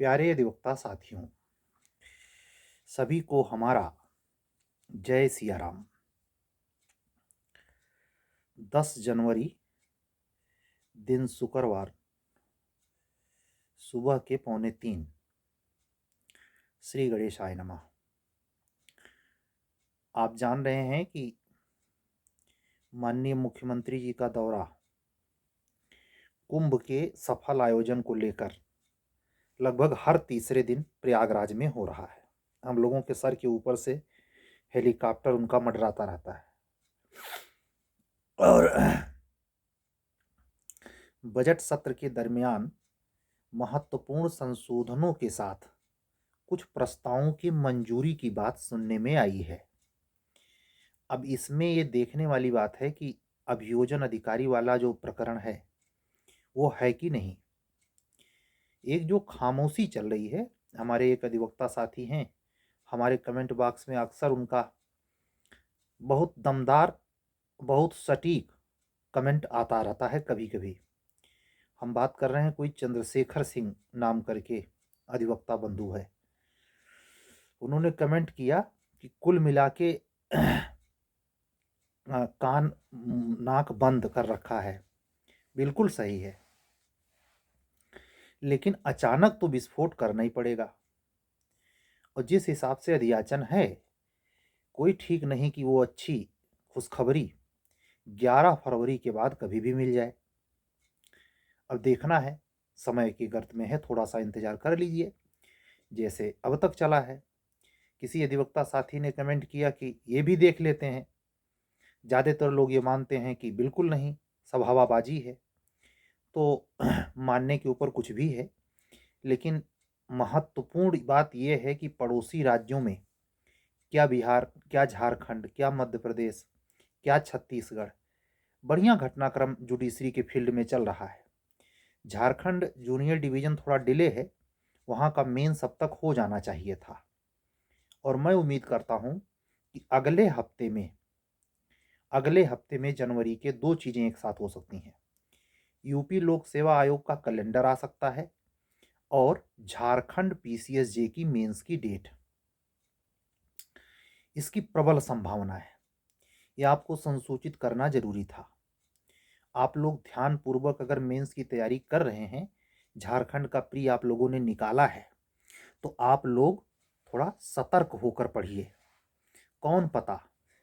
प्यारे अधिवक्ता साथियों, सभी को हमारा जय सिया राम। 10 जनवरी दिन शुक्रवार सुबह के 2:45। श्री गणेशाय नमः। आप जान रहे हैं कि माननीय मुख्यमंत्री जी का दौरा कुंभ के सफल आयोजन को लेकर लगभग हर तीसरे दिन प्रयागराज में हो रहा है। हम लोगों के सर के ऊपर से हेलीकॉप्टर उनका मंडराता रहता है और बजट सत्र के दरमियान महत्वपूर्ण संशोधनों के साथ कुछ प्रस्तावों की मंजूरी की बात सुनने में आई है। अब इसमें ये देखने वाली बात है कि अभियोजन अधिकारी वाला जो प्रकरण है वो है कि नहीं। एक जो खामोशी चल रही है, हमारे एक अधिवक्ता साथी हैं, हमारे कमेंट बॉक्स में अक्सर उनका बहुत दमदार, बहुत सटीक कमेंट आता रहता है। कभी कभी हम बात कर रहे हैं, कोई चंद्रशेखर सिंह नाम करके अधिवक्ता बंधु है। उन्होंने कमेंट किया कि कुल मिला के कान नाक बंद कर रखा है। बिल्कुल सही है, लेकिन अचानक तो विस्फोट करना ही पड़ेगा। और जिस हिसाब से अधियाचन है, कोई ठीक नहीं कि वो अच्छी खुशखबरी 11 फरवरी के बाद कभी भी मिल जाए। अब देखना है, समय की गर्त में है, थोड़ा सा इंतजार कर लीजिए। जैसे अब तक चला है, किसी अधिवक्ता साथी ने कमेंट किया कि ये भी देख लेते हैं। ज़्यादातर लोग ये मानते हैं कि बिल्कुल नहीं, सब हवाबाजी है। तो मानने के ऊपर कुछ भी है, लेकिन महत्वपूर्ण बात यह है कि पड़ोसी राज्यों में, क्या बिहार, क्या झारखंड, क्या मध्य प्रदेश, क्या छत्तीसगढ़, बढ़िया घटनाक्रम जुडिशरी के फील्ड में चल रहा है। झारखंड जूनियर डिवीज़न थोड़ा डिले है, वहाँ का मेंस अब तक हो जाना चाहिए था। और मैं उम्मीद करता हूँ कि अगले हफ्ते में जनवरी के 2 चीज़ें एक साथ हो सकती हैं। यूपी लोक सेवा आयोग का कैलेंडर आ सकता है और झारखंड पीसीएसजे की मेंस की डेट, इसकी प्रबल संभावना है। यह आपको संसूचित करना जरूरी था। आप लोग ध्यानपूर्वक अगर मेंस की तैयारी कर रहे हैं, झारखंड का प्री आप लोगों ने निकाला है, तो आप लोग थोड़ा सतर्क होकर पढ़िए। कौन पता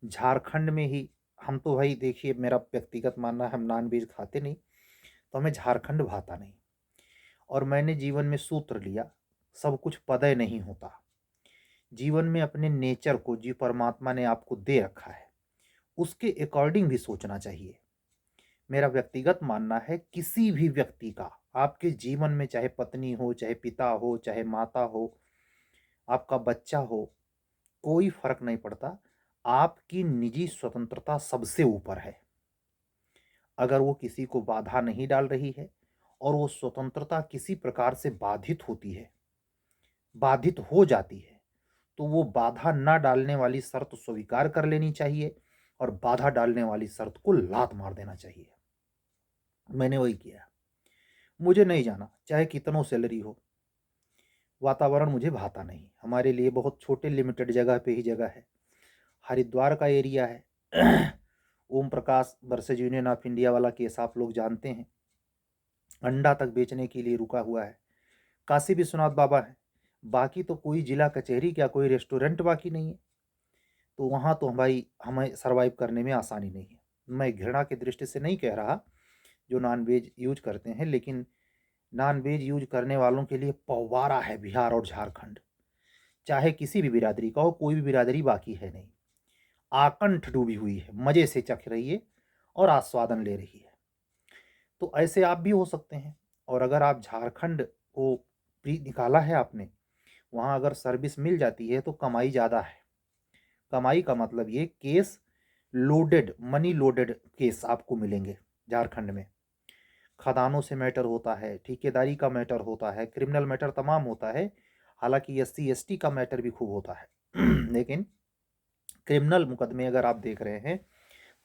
झारखंड में ही, हम तो भाई देखिए, मेरा व्यक्तिगत मानना है, हम नॉन वेज खाते नहीं, तो हमें झारखंड भाता नहीं। और मैंने जीवन में सूत्र लिया, सब कुछ पदय नहीं होता। जीवन में अपने नेचर को, जी परमात्मा ने आपको दे रखा है, उसके अकॉर्डिंग भी सोचना चाहिए। मेरा व्यक्तिगत मानना है, किसी भी व्यक्ति का आपके जीवन में, चाहे पत्नी हो, चाहे पिता हो, चाहे माता हो, आपका बच्चा हो, कोई फर्क नहीं पड़ता। आपकी निजी स्वतंत्रता सबसे ऊपर है। अगर वो किसी को बाधा नहीं डाल रही है और वो स्वतंत्रता किसी प्रकार से बाधित होती है, बाधित हो जाती है, तो वो बाधा ना डालने वाली शर्त स्वीकार कर लेनी चाहिए और बाधा डालने वाली शर्त को लात मार देना चाहिए। मैंने वही किया। मुझे नहीं जाना चाहे कितनों सैलरी हो, वातावरण मुझे भाता नहीं। हमारे लिए बहुत छोटे लिमिटेड जगह पे ही जगह है, हरिद्वार का एरिया है। Om Prakash versus union of India वाला केस आप लोग जानते हैं, अंडा तक बेचने के लिए रुका हुआ है। काशी विश्वनाथ बाबा है, बाकी तो कोई जिला कचहरी क्या कोई रेस्टोरेंट बाकी नहीं है। तो वहाँ तो भाई हमें सरवाइव करने में आसानी नहीं है। मैं घृणा की दृष्टि से नहीं कह रहा जो नॉन वेज यूज करते हैं, लेकिन नॉन वेज यूज करने वालों के लिए पवारा है बिहार और झारखंड। चाहे किसी भी बिरादरी का हो, कोई भी बिरादरी बाकी है नहीं, आकंठ डूबी हुई है, मजे से चख रही है और आस्वादन ले रही है। तो ऐसे आप भी हो सकते हैं। और अगर आप झारखंड को प्री निकाला है आपने, वहाँ अगर सर्विस मिल जाती है तो कमाई ज़्यादा है। कमाई का मतलब ये, case loaded, money loaded case आपको मिलेंगे झारखंड में। खदानों से मैटर होता है, ठेकेदारी का मैटर होता है, क्रिमिनल मैटर तमाम होता है। हालांकि एससी एसटी का मैटर भी खूब होता है। लेकिन क्रिमिनल मुकदमे अगर आप देख रहे हैं,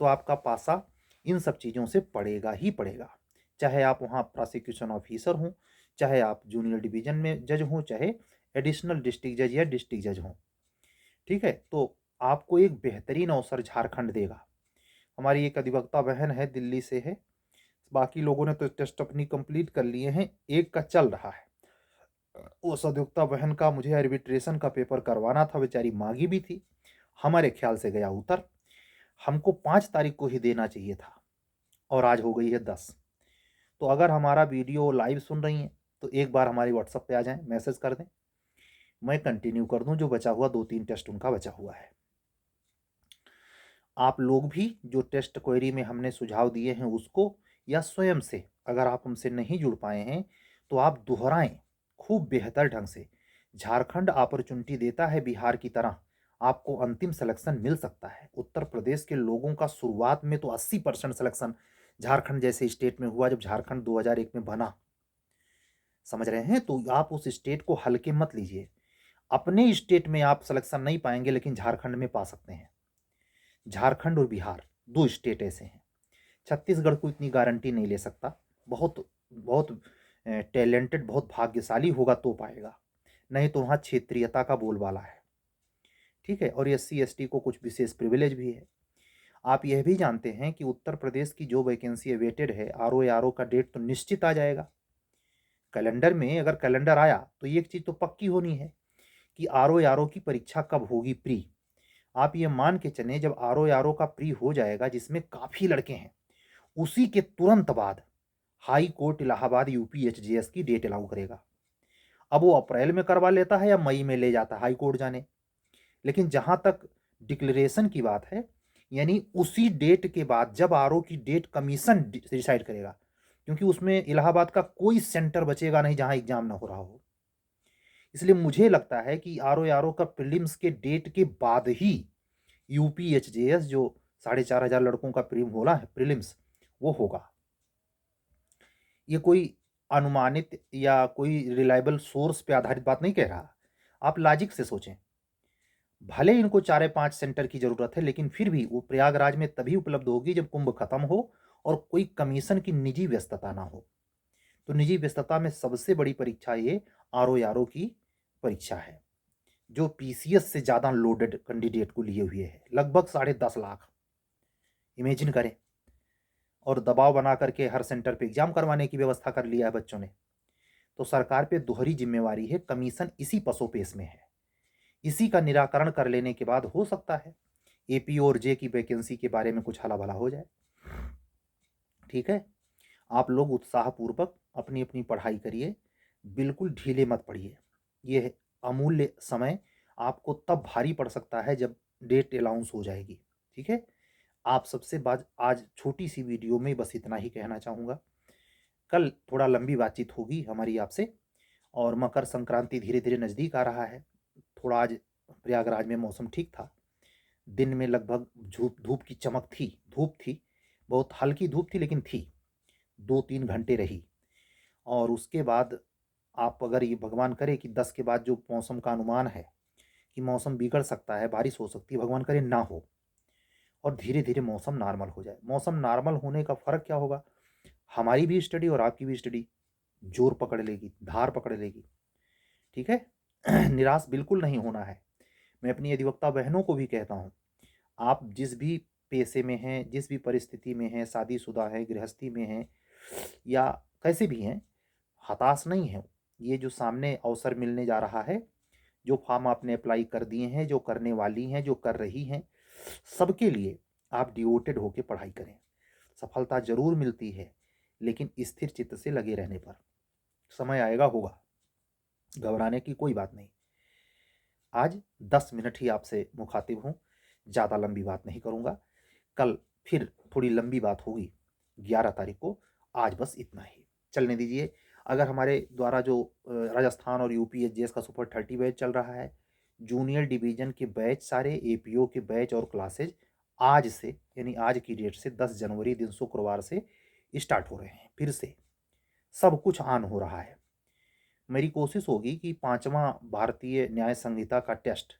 तो आपका पासा इन सब चीज़ों से पड़ेगा ही पड़ेगा। चाहे आप वहाँ प्रोसिक्यूशन ऑफिसर हों, चाहे आप जूनियर डिवीजन में जज हों, चाहे एडिशनल डिस्ट्रिक्ट जज या डिस्ट्रिक्ट जज हों। ठीक है, तो आपको एक बेहतरीन अवसर झारखंड देगा। हमारी एक अधिवक्ता बहन है, दिल्ली से है, बाकी लोगों ने तो टेस्ट अपनी कंप्लीट कर लिए हैं, एक का चल रहा है। उस अधिवक्ता बहन का मुझे आर्बिट्रेशन का पेपर करवाना था, बेचारी मांगी भी थी, हमारे ख्याल से गया उतर। हमको 5 तारीख को ही देना चाहिए था और आज हो गई है 10। तो अगर हमारा वीडियो लाइव सुन रही हैं तो एक बार हमारी व्हाट्सएप पे आ जाएं, मैसेज कर दें, मैं कंटिन्यू कर दूं जो बचा हुआ 2-3 टेस्ट उनका बचा हुआ है। आप लोग भी जो टेस्ट क्वेरी में हमने सुझाव दिए हैं उसको, या स्वयं से अगर आप हमसे नहीं जुड़ पाए हैं तो आप दोहराएं खूब बेहतर ढंग से। झारखंड अपॉर्चुनिटी देता है बिहार की तरह, आपको अंतिम सिलेक्शन मिल सकता है। उत्तर प्रदेश के लोगों का शुरुआत में तो 80% सिलेक्शन झारखंड जैसे स्टेट में हुआ जब झारखंड 2001 में बना, समझ रहे हैं? तो आप उस स्टेट को हल्के मत लीजिए। अपने स्टेट में आप सिलेक्शन नहीं पाएंगे लेकिन झारखंड में पा सकते हैं। झारखंड और बिहार 2 स्टेट ऐसे हैं। छत्तीसगढ़ को इतनी गारंटी नहीं ले सकता, बहुत बहुत टैलेंटेड, बहुत भाग्यशाली होगा तो पाएगा, नहीं तो वहाँ क्षेत्रीयता का बोलबाला है। ठीक है, और SC ST को कुछ विशेष प्रिविलेज भी है। आप यह भी जानते हैं कि उत्तर प्रदेश की जो वैकेंसी अवेटेड है, RO का डेट तो निश्चित आ जाएगा कैलेंडर में। अगर कैलेंडर आया तो एक चीज़ तो पक्की होनी है कि RO की परीक्षा कब होगी, प्री। आप ये मान के चलें जब RO का प्री हो जाएगा जिसमें काफ़ी लड़के हैं, उसी के तुरंत बाद हाई कोर्ट इलाहाबाद UPHJS की डेट अलाउ करेगा। अब वो अप्रैल में करवा लेता है या मई में ले जाता है हाई कोर्ट जाने, लेकिन जहां तक डिक्लेरेशन की बात है, यानी उसी डेट के बाद जब RO की डेट कमीशन डिसाइड करेगा, क्योंकि उसमें इलाहाबाद का कोई सेंटर बचेगा नहीं जहां एग्जाम ना हो रहा हो। इसलिए मुझे लगता है कि RO का प्रीलिम्स के डेट के बाद ही UPHJS जो 4,500 लड़कों का प्रीलिम्स वो होगा। ये कोई अनुमानित या कोई रिलायबल सोर्स पे आधारित बात नहीं कह रहा, आप लॉजिक से सोचें। भले इनको 4-5 सेंटर की जरूरत है लेकिन फिर भी वो प्रयागराज में तभी उपलब्ध होगी जब कुंभ खत्म हो और कोई कमीशन की निजी व्यस्तता ना हो। तो निजी व्यस्तता में सबसे बड़ी परीक्षा ये RO की परीक्षा है, जो PCS से ज़्यादा लोडेड कैंडिडेट को लिए हुए है, लगभग 10.5 लाख। इमेजिन करें, और दबाव बना करके हर सेंटर पे एग्जाम करवाने की व्यवस्था कर लिया है बच्चों ने। तो सरकार पे दोहरी जिम्मेवारी है, कमीशन इसी पसोपेश में है। इसी का निराकरण कर लेने के बाद हो सकता है AP और J की वैकेंसी के बारे में कुछ हला भला हो जाए। ठीक है, आप लोग उत्साहपूर्वक अपनी अपनी पढ़ाई करिए, बिल्कुल ढीले मत पड़िए। ये अमूल्य समय आपको तब भारी पड़ सकता है जब डेट अलाउंस हो जाएगी। ठीक है, आप सबसे बात आज छोटी सी वीडियो में बस इतना ही कहना चाहूँगा। कल थोड़ा लंबी बातचीत होगी हमारी आपसे, और मकर संक्रांति धीरे धीरे नज़दीक आ रहा है। थोड़ा आज प्रयागराज में मौसम ठीक था, दिन में लगभग धूप धूप की चमक थी, धूप थी, बहुत हल्की धूप थी लेकिन थी, 2-3 घंटे रही। और उसके बाद आप अगर ये भगवान करे कि 10 के बाद जो मौसम का अनुमान है कि मौसम बिगड़ सकता है, बारिश हो सकती है, भगवान करे ना हो, और धीरे धीरे मौसम नॉर्मल हो जाए। मौसम नॉर्मल होने का फ़र्क क्या होगा, हमारी भी स्टडी और आपकी भी स्टडी जोर पकड़ लेगी, धार पकड़ लेगी। ठीक है, निराश बिल्कुल नहीं होना है। मैं अपनी अधिवक्ता बहनों को भी कहता हूँ, आप जिस भी पेशे में हैं, जिस भी परिस्थिति में हैं, शादीशुदा हैं, गृहस्थी में हैं या कैसे भी हैं, हताश नहीं हैं। ये जो सामने अवसर मिलने जा रहा है, जो फॉर्म आपने अप्लाई कर दिए हैं, जो करने वाली हैं, जो कर रही हैं, सबके लिए आप डिवोटेड होकर पढ़ाई करें। सफलता जरूर मिलती है लेकिन स्थिर चित्त से लगे रहने पर। समय आएगा, होगा, घबराने की कोई बात नहीं। आज 10 मिनट ही आपसे मुखातिब हूँ, ज़्यादा लंबी बात नहीं करूँगा। कल फिर थोड़ी लंबी बात होगी 11 तारीख को। आज बस इतना ही, चलने दीजिए। अगर हमारे द्वारा जो राजस्थान और UPHJS का सुपर 30 बैच चल रहा है, जूनियर डिवीजन के बैच सारे, APO के बैच और क्लासेज आज से, यानी आज की डेट से 10 जनवरी दिन शुक्रवार से स्टार्ट हो रहे हैं। फिर से सब कुछ ऑन हो रहा है। मेरी कोशिश होगी कि 5वां भारतीय न्याय संहिता का टेस्ट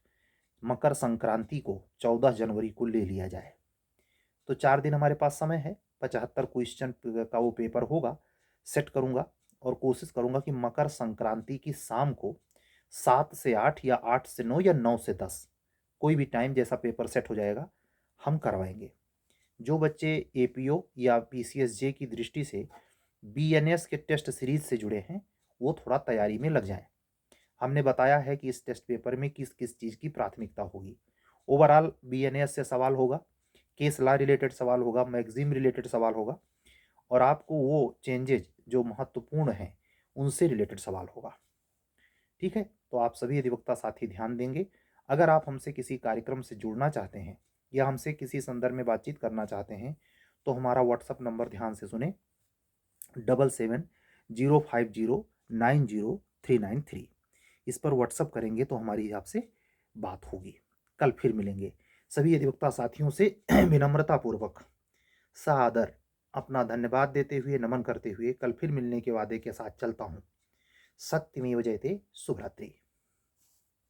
मकर संक्रांति को 14 जनवरी को ले लिया जाए। तो 4 दिन हमारे पास समय है, 75 क्वेश्चन का वो पेपर होगा, सेट करूँगा और कोशिश करूँगा कि मकर संक्रांति की शाम को 7 से 8 या 8 से 9 या 9 से 10 कोई भी टाइम जैसा पेपर सेट हो जाएगा, हम करवाएँगे। जो बच्चे एपीओ या पीसीएसजे की दृष्टि से बीएनएस के टेस्ट सीरीज़ से जुड़े हैं, वो थोड़ा तैयारी में लग जाएँ। हमने बताया है कि इस टेस्ट पेपर में किस-किस चीज़ की प्राथमिकता होगी। ओवरऑल बीएनएस से सवाल होगा, केस लॉ रिलेटेड सवाल होगा, मैगज़ीन रिलेटेड सवाल होगा और आपको वो चेंजेज़ जो महत्वपूर्ण हैं, उनसे रिलेटेड सवाल होगा। ठीक है? तो आप सभी अधिवक्ता साथी ध्यान देंगे। अगर आप हमसे किसी कार्यक्रम से जुड़ना चाहते हैं या हमसे किसी संदर्भ में बातचीत करना चाहते हैं, तो हमारा व्हाट्सएप नंबर ध्यान से सुनें 7705090393। इस पर व्हाट्सएप करेंगे तो हमारी आपसे बात होगी। कल फिर मिलेंगे। सभी अधिवक्ता साथियों से विनम्रतापूर्वक सादर अपना धन्यवाद देते हुए, नमन करते हुए कल फिर मिलने के वादे के साथ चलता हूँ। सत्यमेव जयते। शुभ रात्रि।